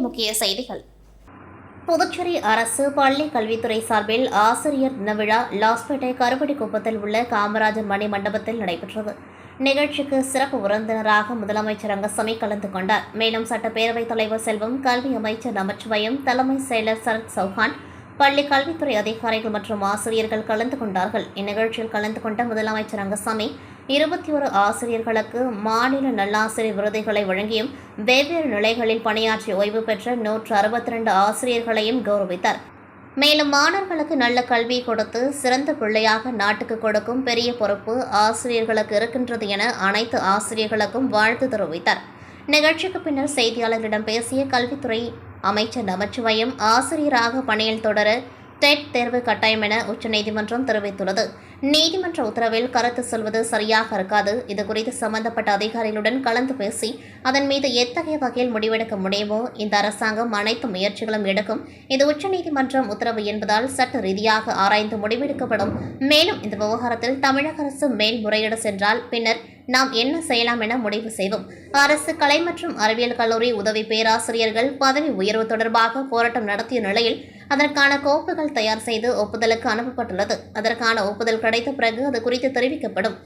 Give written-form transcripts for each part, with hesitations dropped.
முக்கிய செய்திகள். புதுச்சேரி அரசு பள்ளி கல்வித்துறை சார்பில் ஆசிரியர் தின விழா லாஸ்பேட்டை கருப்பட்டிக்குப்பத்தில் உள்ள காமராஜர் மணி மண்டபத்தில் நடைபெற்றது. நிகழ்ச்சிக்கு சிறப்பு விருந்தினராக முதலமைச்சர் ரங்கசாமி கலந்து கொண்டார். மேலும் சட்டப்பேரவைத் தலைவர் செல்வம், கல்வி அமைச்சர் நமச்சிவாயம், தலைமை செயலர் சரத் சௌஹான், பள்ளி கல்வித்துறை அதிகாரிகள் மற்றும் ஆசிரியர்கள் கலந்து கொண்டார்கள். இந்நிகழ்ச்சியில் கலந்து கொண்ட முதலமைச்சர் ரங்கசாமி 21 ஆசிரியர்களுக்கு மாநில நல்லாசிரியர் விருதுகளை வழங்கியும் வெவ்வேறு நிலைகளில் பணியாற்றி ஓய்வு பெற்ற 162 ஆசிரியர்களையும் கௌரவித்தார். மேலும் மாணவர்களுக்கு நல்ல கல்வி கொடுத்து சிறந்த பிள்ளையாக நாட்டுக்கு கொடுக்கும் பெரிய பொறுப்பு ஆசிரியர்களுக்கு இருக்கின்றது என அனைத்து ஆசிரியர்களுக்கும் வாழ்த்து தெரிவித்தார். நிகழ்ச்சிக்கு பின்னர் செய்தியாளர்களிடம் பேசிய கல்வித்துறை அமைச்சர் நமச்சிவாயம், ஆசிரியராக பணியில் தொடர டெட் தேர்வு கட்டாயம் என உச்சநீதிமன்றம் தெரிவித்துள்ளது. நீதிமன்ற உத்தரவில் கருத்து சொல்வது சரியாக இருக்காது. இதுகுறித்து சம்பந்தப்பட்ட அதிகாரிகளுடன் கலந்து பேசி அதன் மீது எத்தகைய வகையில் முடிவெடுக்க முடியுமோ இந்த அரசாங்கம் அனைத்து முயற்சிகளும் எடுக்கும். இது உச்சநீதிமன்றம் உத்தரவு என்பதால் சட்ட ரீதியாக ஆராய்ந்து முடிவெடுக்கப்படும். மேலும் இந்த விவகாரத்தில் தமிழக அரசு மேல்முறையீடு சென்றால் பின்னர் நாம் என்ன செய்யலாம் என முடிவு செய்வோம். அரசு கலை மற்றும் அறிவியல் கல்லூரி உதவி பேராசிரியர்கள் பதவி உயர்வு தொடர்பாக போராட்டம் நடத்திய நிலையில் அதற்கான கோப்புகள் தயார் செய்து ஒப்புதலுக்கு அனுப்பப்பட்டுள்ளது. அதற்கான ஒப்புதல் கிடைத்த பிறகு அது குறித்து தெரிவிக்கப்படும்.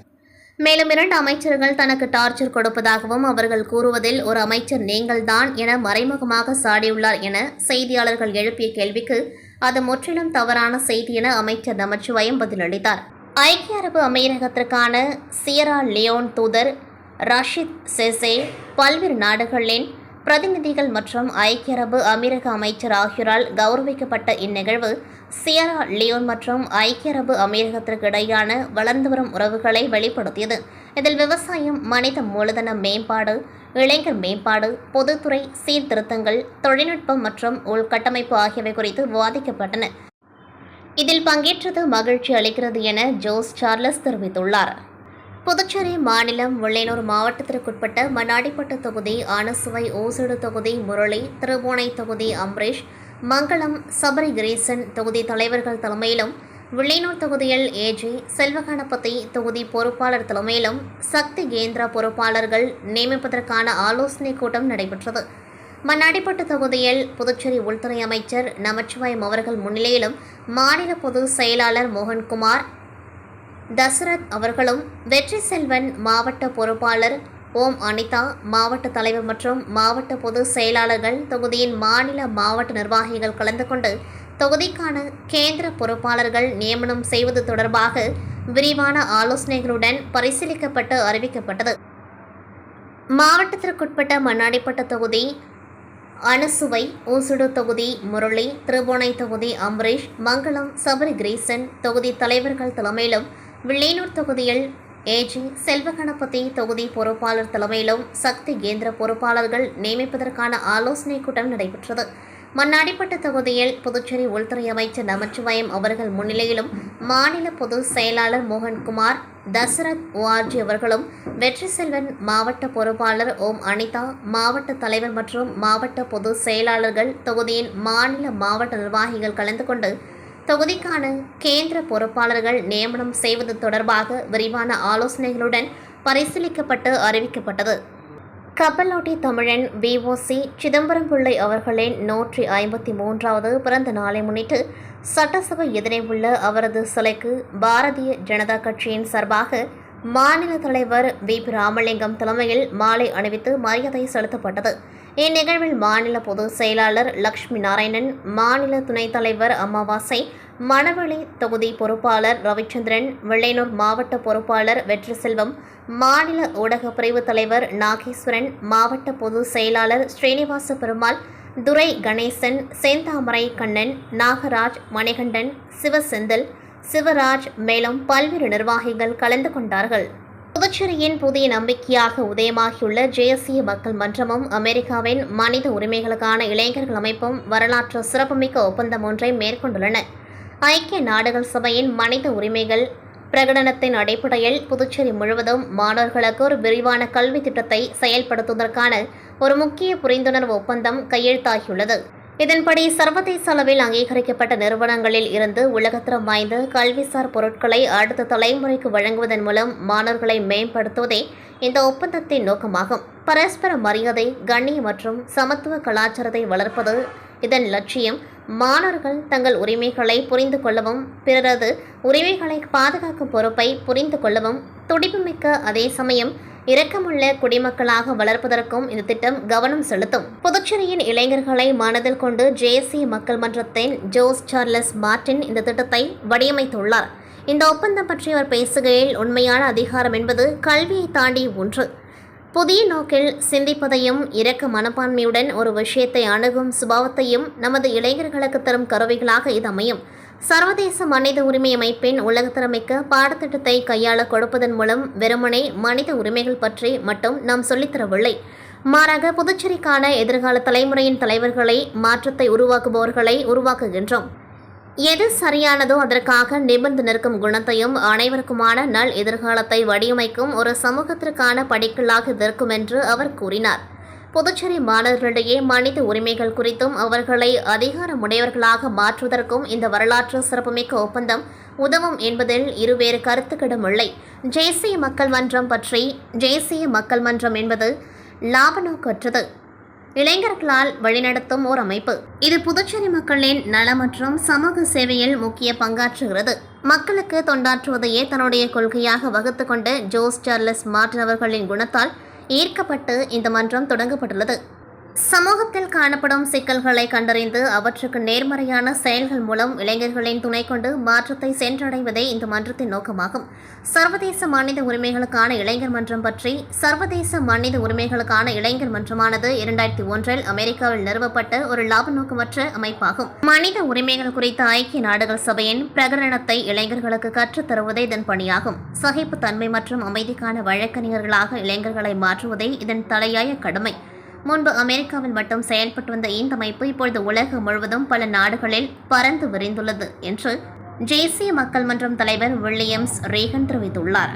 மேலும் 2 அமைச்சர்கள் தனக்கு டார்ச்சர் கொடுப்பதாகவும் அவர்கள் கூறுவதில் ஒரு அமைச்சர் நீங்கள்தான் என மறைமுகமாக சாடியுள்ளார் என செய்தியாளர்கள் எழுப்பிய கேள்விக்கு அது முற்றிலும் தவறான செய்தி என அமைச்சர் நமச்சிவாயம் பதிலளித்தார். ஐக்கிய அரபு அமீரகத்திற்கான சியரா லியோன் தூதர் ரஷீத் செசே, பல்வேறு நாடுகளின் பிரதிநிதிகள் மற்றும் ஐக்கிய அரபு அமீரக அமைச்சர் ஆகியோரால் கௌரவிக்கப்பட்ட இந்நிகழ்வு சியரா லியோன் மற்றும் ஐக்கிய அரபு அமீரகத்திற்கு இடையான வளர்ந்து வரும் உறவுகளை வெளிப்படுத்தியது. இதில் விவசாயம், மனித மூலதன மேம்பாடு, இளைஞர் மேம்பாடு, பொதுத்துறை சீர்திருத்தங்கள், தொழில்நுட்பம் மற்றும் உள்கட்டமைப்பு ஆகியவை குறித்து விவாதிக்கப்பட்டன. இதில் பங்கேற்றது மகிழ்ச்சி அளிக்கிறது என ஜோஸ் சார்லஸ் தெரிவித்துள்ளார். புதுச்சேரி மாநிலம் வில்லியனூர் மாவட்டத்திற்குட்பட்ட மண்ணாடிப்பட்டு தொகுதி அனசுவை, ஓசூடு தொகுதி முரளி, திருபுவனை தொகுதி அம்பரீஷ், மங்களம், சபரிகிரீசன் தொகுதி தலைவர்கள் தலைமையிலும், வில்லியனூர் தொகுதியில் ஏஜி செல்வகணபதி தொகுதி பொறுப்பாளர் தலைமையிலும் சக்தி கேந்திரா பொறுப்பாளர்கள் நியமிப்பதற்கான ஆலோசனை கூட்டம் நடைபெற்றது. மண்ணாடிப்பட்டு தொகுதியில் புதுச்சேரி உள்துறை அமைச்சர் நமச்சிவாயம் அவர்கள் முன்னிலையிலும் மாநில பொதுச் செயலாளர் மோகன்குமார் தசரத் அவர்களும், வெற்றி செல்வன் மாவட்ட பொறுப்பாளர் ஓம் அனிதா, மாவட்ட தலைவர் மற்றும் மாவட்ட பொதுச் செயலாளர்கள், தொகுதியின் மாநில மாவட்ட நிர்வாகிகள் கலந்து கொண்டு தொகுதிக்கான கேந்திர பொறுப்பாளர்கள் நியமனம் செய்வது தொடர்பாக விரிவான ஆலோசனைகளுடன் பரிசீலிக்கப்பட்டு அறிவிக்கப்பட்டது. மாவட்டத்திற்குட்பட்ட மண்ணாடிப்பட்டு தொகுதி அனசுவை, ஓசுடு தொகுதி முரளி, திருபுவனை தொகுதி அம்பரீஷ், மங்களம், சபரிகிரீசன் தொகுதி தலைவர்கள் தலைமையிலும், வில்லியனூர் தொகுதியில் ஏஜி செல்வகணபதி தொகுதி பொறுப்பாளர் தலைமையிலும் சக்தி கேந்திர பொறுப்பாளர்கள் நியமிப்பதற்கான ஆலோசனை கூட்டம் நடைபெற்றது. மண்ணாடிப்பட்டு தொகுதியில் புதுச்சேரி உள்துறை அமைச்சர் நமச்சிவாயம் அவர்கள் முன்னிலையிலும் மாநில பொதுச் செயலாளர் மோகன்குமார் தசரத் ஓஆர்ஜி அவர்களும், வெற்றி செல்வன் மாவட்ட பொறுப்பாளர் ஓம் அனிதா, மாவட்ட தலைவர் மற்றும் மாவட்ட பொதுச் செயலாளர்கள், தொகுதியின் மாநில மாவட்ட நிர்வாகிகள் கலந்து கொண்டு தொகுதிக்கான கேந்திர பொறுப்பாளர்கள் நியமனம் செய்வது தொடர்பாக விரிவான ஆலோசனைகளுடன் பரிசீலிக்கப்பட்டு அறிவிக்கப்பட்டது. கப்பலோட்டி தமிழன் VOC சிதம்பரம் பிள்ளை அவர்களின் 153வது பிறந்த நாளை முன்னிட்டு சட்டசபை எதிரே உள்ள அவரது சிலைக்கு பாரதிய ஜனதா கட்சியின் சார்பாக மாநில தலைவர் VP ராமலிங்கம் தலைமையில் மாலை அணிவித்து மரியாதை செலுத்தப்பட்டது. இந்நிகழ்வில் மாநில பொதுச் செயலாளர் லட்சுமி நாராயணன், மாநில துணைத் தலைவர் அமாவாசை, மணவெளி தொகுதி பொறுப்பாளர் ரவிச்சந்திரன், வில்லியனூர் மாவட்ட பொறுப்பாளர் வெற்றி செல்வம், மாநில ஊடக பிரிவு தலைவர் நாகேஸ்வரன், மாவட்ட பொதுச் செயலாளர் ஸ்ரீனிவாச பெருமாள், துரை கணேசன், செந்தாமரை கண்ணன், நாகராஜ், மணிகண்டன், சிவசெந்தில், சிவராஜ் மேலும் பல்வேறு நிர்வாகிகள் கலந்து கொண்டார்கள். புதுச்சேரியின் புதிய நம்பிக்கையாக உதயமாகியுள்ள தேசிய மக்கள் மன்றமும் அமெரிக்காவின் மனித உரிமைகளுக்கான இளைஞர்கள் அமைப்பும் வரலாற்று சிறப்புமிக்க ஒப்பந்தம் ஒன்றை மேற்கொண்டுள்ளன. ஐக்கிய நாடுகள் சபையின் மனித உரிமைகள் பிரகடனத்தின் அடிப்படையில் புதுச்சேரி முழுவதும் மாணவர்களுக்கு ஒரு விரிவான கல்வி திட்டத்தை செயல்படுத்துவதற்கான ஒரு முக்கிய புரிந்துணர்வு ஒப்பந்தம் கையெழுத்தாகியுள்ளது. இதன்படி சர்வதேச அளவில் அங்கீகரிக்கப்பட்ட நிறுவனங்களில் இருந்து உலகத்தரம் வாய்ந்த கல்விசார் பொருட்களை அடுத்த தலைமுறைக்கு வழங்குவதன் மூலம் மாணவர்களை மேம்படுத்துவதே இந்த ஒப்பந்தத்தின் நோக்கமாகும். பரஸ்பர மரியாதை, கண்ணியம் மற்றும் சமத்துவ கலாச்சாரத்தை வளர்ப்பது இதன் லட்சியம். மாணவர்கள் தங்கள் உரிமைகளை புரிந்து கொள்ளவும் பிறரது உரிமைகளை பாதுகாக்கும் பொறுப்பை புரிந்து கொள்ளவும் துடிப்புமிக்க, அதே சமயம் இரக்கமுள்ள குடிமக்களாக வளர்ப்பதற்கும் இந்த திட்டம் கவனம் செலுத்தும். புதுச்சேரியின் இளைஞர்களை மனதில் கொண்டு தேசிய மக்கள் மன்றத்தின் ஜோஸ் சார்லஸ் மார்டின் இந்த திட்டத்தை வடிவமைத்துள்ளார். இந்த ஒப்பந்தம் பற்றி அவர் பேசுகையில், உண்மையான அதிகாரம் என்பது கல்வியை தாண்டி ஒன்று. புதிய நோக்கில் சிந்திப்பதையும் இரக்க மனப்பான்மையுடன் ஒரு விஷயத்தை அணுகும் சுபாவத்தையும் நமது இளைஞர்களுக்கு தரும் கருவிகளாக இது அமையும். சர்வதேச மனித உரிமை அமைப்பின் உலகத்தரமிக்க பாடத்திட்டத்தை கையாள கொடுப்பதன் மூலம் வெறுமனே மனித உரிமைகள் பற்றி மட்டும் நாம் சொல்லித்தரவில்லை. மாறாக புதுச்சேரிக்கான எதிர்கால தலைமுறையின் தலைவர்களை, மாற்றத்தை உருவாக்குபவர்களை உருவாக்குகின்றோம். எது சரியானதோ அதற்காக நிபர்ந்து நிற்கும் குணத்தையும் அனைவருக்குமான நல் எதிர்காலத்தை வடிவமைக்கும் ஒரு சமூகத்திற்கான படிக்கலாக இது இருக்கும் என்று அவர் கூறினார். புதுச்சேரி மாணவர்களிடையே மனித உரிமைகள் குறித்தும் அவர்களை அதிகாரமுடையவர்களாக மாற்றுவதற்கும் இந்த வரலாற்று சிறப்புமிக்க ஒப்பந்தம் உதவும் என்பதில் இருவேறு கருத்துக்கிடமில்லை. தேசிய மக்கள் மன்றம் பற்றி, தேசிய மக்கள் மன்றம் என்பது லாப நோக்கற்றது, இளைஞர்களால் வழிநடத்தும் ஓர் அமைப்பு. இது புதுச்சேரி மக்களின் நல மற்றும் சமூக சேவையில் முக்கிய பங்காற்றுகிறது. மக்களுக்கு தொண்டாற்றுவதையே தன்னுடைய கொள்கையாக வகுத்து கொண்ட ஜோஸ் சார்லஸ் மார்டின் அவர்களின் குணத்தால் ஈர்க்கப்பட்டு இந்த மன்றம் தொடங்கப்பட்டுள்ளது. சமூகத்தில் காணப்படும் சிக்கல்களை கண்டறிந்து அவற்றுக்கு நேர்மறையான செயல்கள் மூலம் இளைஞர்களின் துணை கொண்டு மாற்றத்தை சென்றடைவதே இந்த மன்றத்தின் நோக்கமாகும். சர்வதேச மனித உரிமைகளுக்கான இளைஞர் மன்றம் பற்றி. சர்வதேச மனித உரிமைகளுக்கான இளைஞர் மன்றமானது 2001 அமெரிக்காவில் நிறுவப்பட்ட ஒரு லாப நோக்கமற்ற அமைப்பாகும். மனித உரிமைகள் குறித்த ஐக்கிய நாடுகள் சபையின் பிரகடனத்தை இளைஞர்களுக்கு கற்றுத் தருவதே இதன் பணியாகும். சகிப்புத்தன்மை மற்றும் அமைதிக்கான வழக்கறிஞர்களாக இளைஞர்களை மாற்றுவதே இதன் தலையாய கடமை. முன்பு அமெரிக்காவில் மட்டும் செயல்பட்டு வந்த இந்த அமைப்பு இப்பொழுது உலகம் முழுவதும் பல நாடுகளில் பறந்து விரிந்துள்ளது என்று தேசிய மக்கள் மன்றம் தலைவர் வில்லியம்ஸ் ரீகன் தெரிவித்துள்ளார்.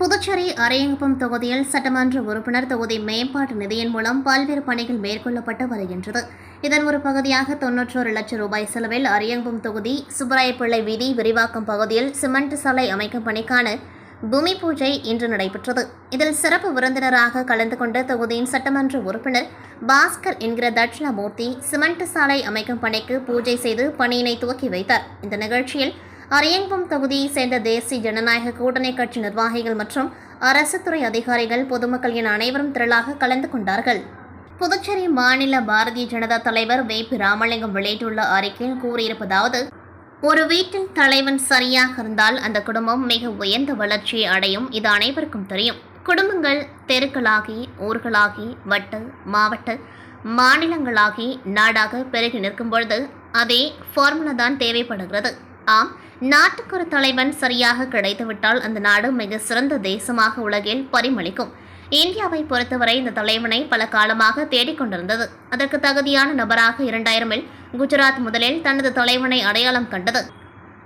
புதுச்சேரி அரியங்குப்பம் தொகுதியில் சட்டமன்ற உறுப்பினர் தொகுதி மேம்பாட்டு நிதியின் மூலம் பல்வேறு பணிகள் மேற்கொள்ளப்பட்டு வருகின்றது. இதன் ஒரு பகுதியாக 91 லட்சம் ரூபாய் செலவில் அரியங்குப்பம் தொகுதி சுப்பராயப்பிள்ளை வீதி விரிவாக்கம் பகுதியில் சிமெண்ட் சாலை அமைக்கும் பணிக்கான பூமி பூஜை இன்று நடைபெற்றது. இதில் சிறப்பு விருந்தினராக கலந்து கொண்ட தொகுதியின் சட்டமன்ற உறுப்பினர் பாஸ்கர் என்கிற தட்சிணாமூர்த்தி சிமெண்ட் சாலை அமைக்கும் பணிக்கு பூஜை செய்து பணியினை துவக்கி வைத்தார். இந்த நிகழ்ச்சியில் அரியங்குப்பம் தொகுதியைச் சேர்ந்த தேசிய ஜனநாயக கூட்டணி கட்சி நிர்வாகிகள் மற்றும் அரசு துறை அதிகாரிகள், பொதுமக்கள் என அனைவரும் திரளாக கலந்து கொண்டார்கள். புதுச்சேரி மாநில பாரதிய ஜனதா தலைவர் வே.பி. ராமலிங்கம் வெளியிட்டுள்ள அறிக்கையில் கூறியிருப்பதாவது: ஒரு வீட்டில் தலைவன் சரியாக இருந்தால் அந்த குடும்பம் மிக உயர்ந்த வளர்ச்சியை அடையும். இது அனைவருக்கும் தெரியும். குடும்பங்கள் தெருக்களாகி, ஊர்களாகி, வட்ட, மாவட்ட, மாநிலங்களாகி, நாடாக பெருகி நிற்கும் பொழுது அதே ஃபார்முலா தான் தேவைப்படுகிறது. ஆம், நாட்டுக்கு ஒரு தலைவன் சரியாக கிடைத்துவிட்டால் அந்த நாடு மிக சிறந்த தேசமாக உலகில் பரிமளிக்கும். இந்தியாவை பொறுத்தவரை இந்த தலைவனை பல காலமாக தேடிக்கொண்டிருந்தது. அதற்கு தகுதியான நபராக 2000 குஜராத் முதலில் தனது தலைவனை அடையாளம் கண்டது.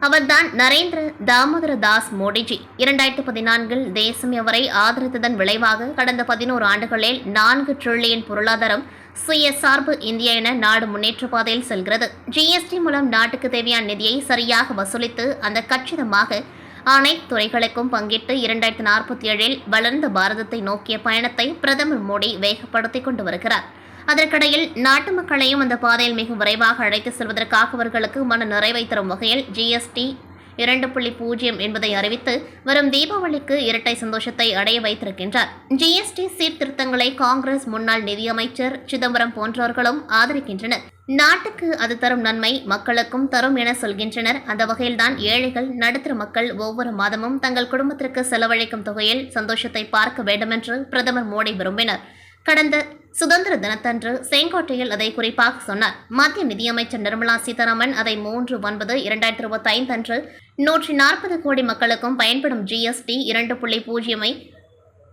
அவர்தான் நரேந்திர தாமோதர தாஸ் மோடிஜி. 2014 தேசம் அவரை ஆதரித்ததன் விளைவாக கடந்த 11 ஆண்டுகளில் 4 டிரில்லியன் பொருளாதாரம், சுய சார்பு இந்தியா என நாடு முன்னேற்ற பாதையில் செல்கிறது. GST மூலம் நாட்டுக்கு தேவையான நிதியை சரியாக வசூலித்து அந்த கச்சிதமாக அனைத்து துறைகளுக்கும் பங்கிட்டு 2047 வளர்ந்த பாரதத்தை நோக்கிய பயணத்தை பிரதமர் மோடி வேகப்படுத்திக் கொண்டு வருகிறார். அதற்கிடையில் நாட்டு மக்களையும் அந்த பாதையில் மிக விரைவாக அழைத்து செல்வதற்காக அவர்களுக்கு மன நிறைவை தரும் வகையில் GST 2.0 என்பதை அறிவித்து வரும் தீபாவளிக்கு இரட்டை சந்தோஷத்தை அடைய வைத்திருக்கின்றார். GST சீர்திருத்தங்களை காங்கிரஸ் முன்னாள் நிதியமைச்சர் சிதம்பரம் போன்றவர்களும் ஆதரிக்கின்றனர். நாட்டுக்கு அது தரும் நன்மை மக்களுக்கும் தரும் என சொல்கின்றனர். அந்த வகையில்தான் ஏழைகள், நடுத்தர மக்கள் ஒவ்வொரு மாதமும் தங்கள் குடும்பத்திற்கு செலவழிக்கும் தொகையில் சந்தோஷத்தை பார்க்க வேண்டுமென்று பிரதமர் மோடி விரும்பினார். கடந்த சுதந்திர தினத்தன்று செங்கோட்டையில் அதை குறிப்பாக சொன்னார். மத்திய நிதியமைச்சர் நிர்மலா சீதாராமன் அதை 3/9/2025 அன்று 140 கோடி மக்களுக்கும் பயன்படும் GST 2.0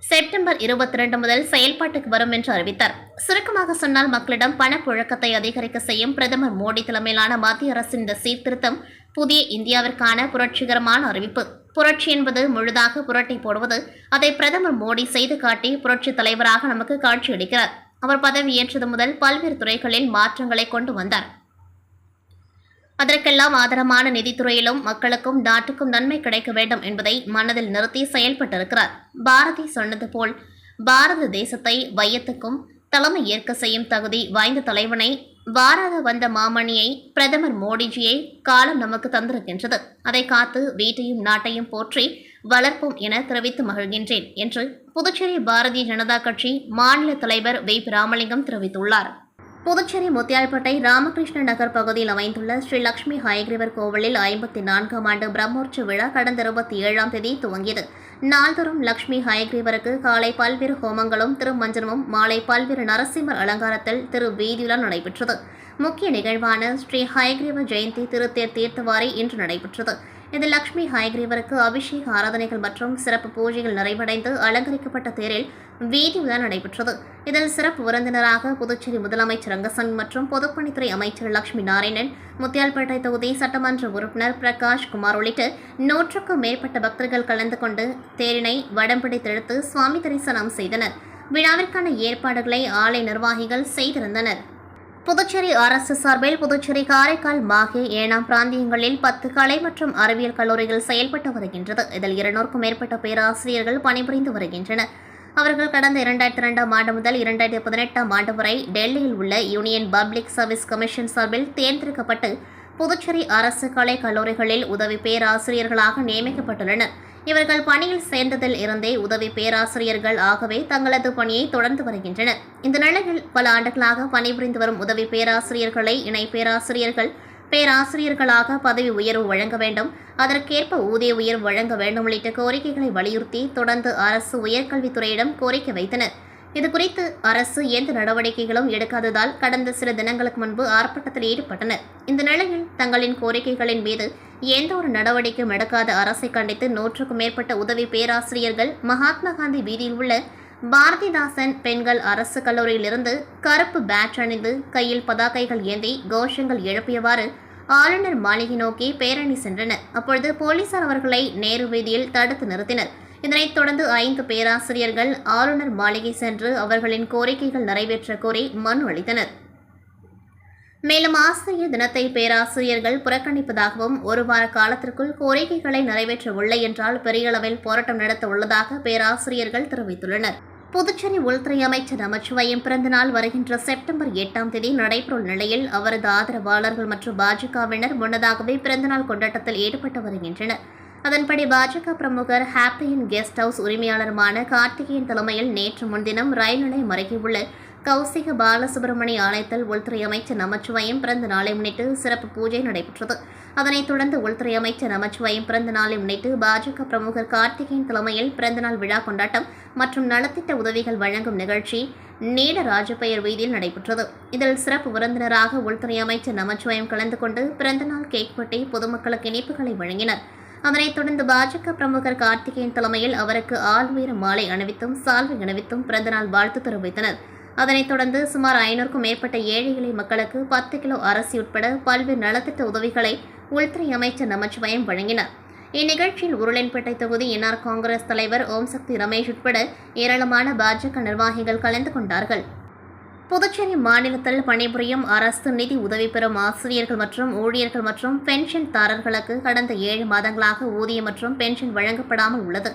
செப்டம்பர் 22 முதல் செயல்பாட்டுக்கு வரும் என்று அறிவித்தார். சுருக்கமாக சொன்னால், மக்களிடம் பணப்புழக்கத்தை அதிகரிக்க செய்யும் பிரதமர் மோடி தலைமையிலான மத்திய அரசின் இந்த சீர்திருத்தம் புதிய இந்தியாவிற்கான புரட்சிகரமான அறிவிப்பு. புரட்சி என்பது முழுதாக புரட்டி போடுவது. அதை பிரதமர் மோடி செய்து காட்டி புரட்சி தலைவராக நமக்கு காட்சியளிக்கிறார். அவர் பதவியேற்றது முதல் பல்வேறு துறைகளில் மாற்றங்களை கொண்டு வந்தார். அதற்கெல்லாம் ஆதாரமான நிதித்துறையிலும் மக்களுக்கும் நாட்டுக்கும் நன்மை கிடைக்க வேண்டும் என்பதை மனதில் நிறுத்தி செயல்பட்டிருக்கிறார். பாரதி சொன்னது போல் பாரத தேசத்தை வையத்துக்கும் தலைமை ஏற்க செய்யும் தகுதி வாய்ந்த தலைவனை வாராத வந்த மாமணியை பிரதமர் மோடிஜியை காலம் நமக்கு தந்திருக்கின்றது. அதை காத்து வீட்டையும் நாட்டையும் போற்றி வளர்ப்போம் என தெரிவித்து மகிழ்கின்றேன் என்று புதுச்சேரி பாரதிய ஜனதா கட்சி மாநில தலைவர் வி. ராமலிங்கம் தெரிவித்துள்ளார். புதுச்சேரி முத்தியால்பேட்டை ராமகிருஷ்ண நகர் பகுதியில் அமைந்துள்ள ஸ்ரீ லட்சுமி ஹயக்ரீவர் கோவிலில் 54ஆம் ஆண்டு பிரம்மோற்சவ விழா கடந்த 27ஆம் தேதி துவங்கியது. நாள்தோறும் லட்சுமி ஹயக்ரீவருக்கு காலை பல்வேறு ஹோமங்களும் திருமஞ்சனமும் மாலை பல்வேறு நரசிம்மர் அலங்காரத்தில் திரு வீதியுலா நடைபெற்றது. முக்கிய நிகழ்வான ஸ்ரீ ஹயக்ரீவ ஜெயந்தி திருத்தேர் தீர்த்தவாரி இன்று நடைபெற்றது. இதில் லட்சுமி ஹயக்ரீவருக்கு அபிஷேக ஆராதனைகள் மற்றும் சிறப்பு பூஜைகள் நிறைவடைந்து அலங்கரிக்கப்பட்ட தேரில் வீதி உலா நடைபெற்றது. இதில் சிறப்பு விருந்தினராக புதுச்சேரி முதலமைச்சர் ரங்கசாமி மற்றும் பொதுப்பணித்துறை அமைச்சர் லட்சுமி நாராயணன், முத்தியால்பேட்டை தொகுதி சட்டமன்ற உறுப்பினர் பிரகாஷ் குமார் உள்ளிட்ட 100க்கும் மேற்பட்ட பக்தர்கள் கலந்து கொண்டு தேரினை வடம் பிடித்தெடுத்து சுவாமி தரிசனம் செய்தனர். விழாவிற்கான ஏற்பாடுகளை ஆலய நிர்வாகிகள் செய்திருந்தனர். புதுச்சேரி அரசு சார்பில் புதுச்சேரி, காரைக்கால், மாஹே, ஏனாம் பிராந்தியங்களில் 10 கலை மற்றும் அறிவியல் கல்லூரிகள் செயல்பட்டு வருகின்றது. இதில் 200க்கும் மேற்பட்ட பேராசிரியர்கள் பணிபுரிந்து வருகின்றனர். அவர்கள் கடந்த 2002ஆம் ஆண்டு முதல் 2018ஆம் ஆண்டு வரை டெல்லியில் உள்ள யூனியன் பப்ளிக் சர்வீஸ் கமிஷன் சார்பில் தேர்ந்தெடுக்கப்பட்டு புதுச்சேரி அரசு கலை கல்லூரிகளில் உதவி பேராசிரியர்களாக நியமிக்கப்பட்டுள்ளனர். இவர்கள் பணியில் சேர்ந்ததில் இருந்தே உதவி பேராசிரியர்கள் ஆகவே தங்களது பணியை தொடர்ந்து வருகின்றனர். இந்த நிலையில் பல ஆண்டுகளாக பணிபுரிந்து வரும் உதவி பேராசிரியர்களை இணை பேராசிரியர்கள், பேராசிரியர்களாக பதவி உயர்வு வழங்க வேண்டும், அதற்கேற்ப ஊதிய உயர்வு வழங்க வேண்டும் உள்ளிட்ட கோரிக்கைகளை வலியுறுத்தி தொடர்ந்து அரசு உயர்கல்வித்துறையிடம் கோரிக்கை வைத்தனர். இதுகுறித்து அரசு எந்த நடவடிக்கைகளும் எடுக்காததால் கடந்த சில தினங்களுக்கு முன்பு ஆர்ப்பாட்டத்தில் ஈடுபட்டனர். இந்த நிலையில் தங்களின் கோரிக்கைகளின் மீது எந்த ஒரு நடவடிக்கையும் எடுக்காத அரசை கண்டித்து 100க்கும் மேற்பட்ட உதவி பேராசிரியர்கள் மகாத்மா காந்தி வீதியில் உள்ள பாரதிதாசன் பெண்கள் அரசு கல்லூரியிலிருந்து கருப்பு பேட்ச் அணிந்து கையில் பதாகைகள் ஏந்தி கோஷங்கள் எழுப்பியவாறு ஆளுநர் மாளிகை நோக்கி பேரணி சென்றனர். அப்பொழுது போலீசார் அவர்களை நேரு வீதியில் தடுத்து நிறுத்தினர். இதனைத் தொடர்ந்து 5 பேராசிரியர்கள் ஆளுநர் மாளிகை சென்று அவர்களின் கோரிக்கைகள் நிறைவேற்ற கோரி மனு அளித்தனர். மேலும் ஆசிரியர் தினத்தை பேராசிரியர்கள் புறக்கணிப்பதாகவும் 1 வார காலத்திற்குள் கோரிக்கைகளை நிறைவேற்றவில்லை என்றால் பெரிய அளவில் போராட்டம் நடத்த உள்ளதாக பேராசிரியர்கள் தெரிவித்துள்ளனர். புதுச்சேரி உள்துறை அமைச்சர் நமச்சிவாயம் பிறந்தநாள் வருகின்ற செப்டம்பர் 8ஆம் தேதி நடைபெறும் நிலையில் அவரது ஆதரவாளர்கள் மற்றும் பாஜகவினர் முன்னதாகவே பிறந்தநாள் கொண்டாட்டத்தில் ஈடுபட்டு வருகின்றனர். அதன்படி பாஜக பிரமுகர் ஹாப்பியின் கெஸ்ட் ஹவுஸ் உரிமையாளருமான கார்த்திகேயன் தலைமையில் நேற்று முன்தினம் ரயில் நிலையம் அருகே உள்ள கௌசிக பாலசுப்ரமணிய ஆலயத்தில் உள்துறை அமைச்சர் நமச்சிவாயம் பிறந்த நாளை முன்னிட்டு சிறப்பு பூஜை நடைபெற்றது. அதனைத் தொடர்ந்து உள்துறை அமைச்சர் நமச்சிவாயம் பிறந்த நாளை முன்னிட்டு பாஜக பிரமுகர் கார்த்திகேயன் தலைமையில் பிறந்தநாள் விழா கொண்டாட்டம் மற்றும் நலத்திட்ட உதவிகள் வழங்கும் நிகழ்ச்சி நீட ராஜபெயர் வீதியில் நடைபெற்றது. இதில் சிறப்பு விருந்தினராக உள்துறை அமைச்சர் நமச்சிவாயம் கலந்து கொண்டு பிறந்தநாள் கேக் வெட்டி பொதுமக்களுக்கு இனிப்புகளை வழங்கினர். அதனைத் தொடர்ந்து பாஜக பிரமுகர் கார்த்திகேயன் தலைமையில் அவருக்கு ஆள்வீர மாலை அணிவித்தும் சால்வை அணிவித்தும் பிறந்தநாள் வாழ்த்து தெரிவித்தனர். அதனைத் தொடர்ந்து சுமார் 500க்கும் மேற்பட்ட ஏழை எளிய மக்களுக்கு 10 கிலோ அரிசி உட்பட பல்வேறு நலத்திட்ட உதவிகளை உள்துறை அமைச்சர் நமச்சிவாயம் வழங்கினார். இந்நிகழ்ச்சியில் உருளையன்பேட்டை தொகுதி என்ஆர் காங்கிரஸ் தலைவர் ஓம் சக்தி ரமேஷ் உட்பட ஏராளமான பாஜக நிர்வாகிகள் கலந்து கொண்டார்கள். புதுச்சேரி மாநிலத்தில் பணிபுரியும் அரசு நிதி உதவி பெறும் ஆசிரியர்கள் மற்றும் ஊழியர்கள் மற்றும் பென்ஷன் தாரர்களுக்கு கடந்த 7 மாதங்களாக ஊதியம் மற்றும் பென்ஷன் வழங்கப்படாமல் உள்ளது.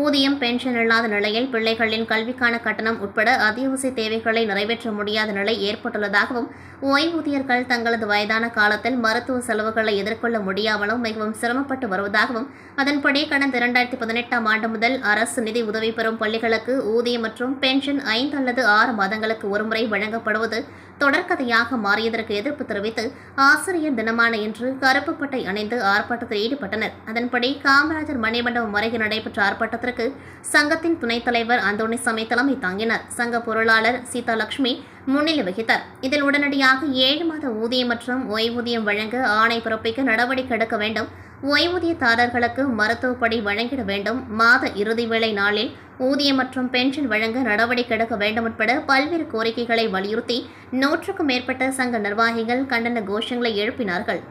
ஊதியம், பென்ஷன் இல்லாத நிலையில் பிள்ளைகளின் கல்விக்கான கட்டணம் உட்பட அத்தியாவசிய தேவைகளை நிறைவேற்ற முடியாத நிலை ஏற்பட்டுள்ளதாகவும், ஓய்வூதியர்கள் தங்களது வயதான காலத்தில் மருத்துவ செலவுகளை எதிர்கொள்ள முடியாமலும் மிகவும் சிரமப்பட்டு வருவதாகவும், அதன்படி கடந்த 2018ஆம் ஆண்டு முதல் அரசு நிதி உதவி பெறும் பள்ளிகளுக்கு ஊதியம் மற்றும் பென்ஷன் 5 அல்லது 6 மாதங்களுக்கு ஒருமுறை வழங்கப்படுவது தொடர்கதையாக மாறியதற்கு எதிர்ப்பு தெரிவித்து ஆசிரியர் தினமான இன்று கருப்பு பட்டை அணிந்து ஆர்ப்பாட்டத்தில் ஈடுபட்டனர். அதன்படி காமராஜர் மணிமண்டபம் அருகே நடைபெற்ற ஆர்ப்பாட்டத்திற்கு சங்கத்தின் துணைத் தலைவர் அந்தோணிசாமி தலைமை தாங்கினார். சங்க பொருளாளர் சீதாலட்சுமி முன்னிலை வகித்தார். இதில் உடனடியாக 7 மாத ஊதியம் மற்றும் ஓய்வூதியம் வழங்க ஆணை பிறப்பிக்க நடவடிக்கை எடுக்க வேண்டும், ஓய்வூதியதாரர்களுக்கு மருத்துவப்படி வழங்கிட வேண்டும், மாத இறுதி வேளை நாளில் ஊதியம் மற்றும் பென்ஷன் வழங்க நடவடிக்கை எடுக்க வேண்டும் உட்பட பல்வேறு கோரிக்கைகளை வலியுறுத்தி 100க்கும் மேற்பட்ட சங்க நிர்வாகிகள் கண்டன கோஷங்களை எழுப்பினார்கள்.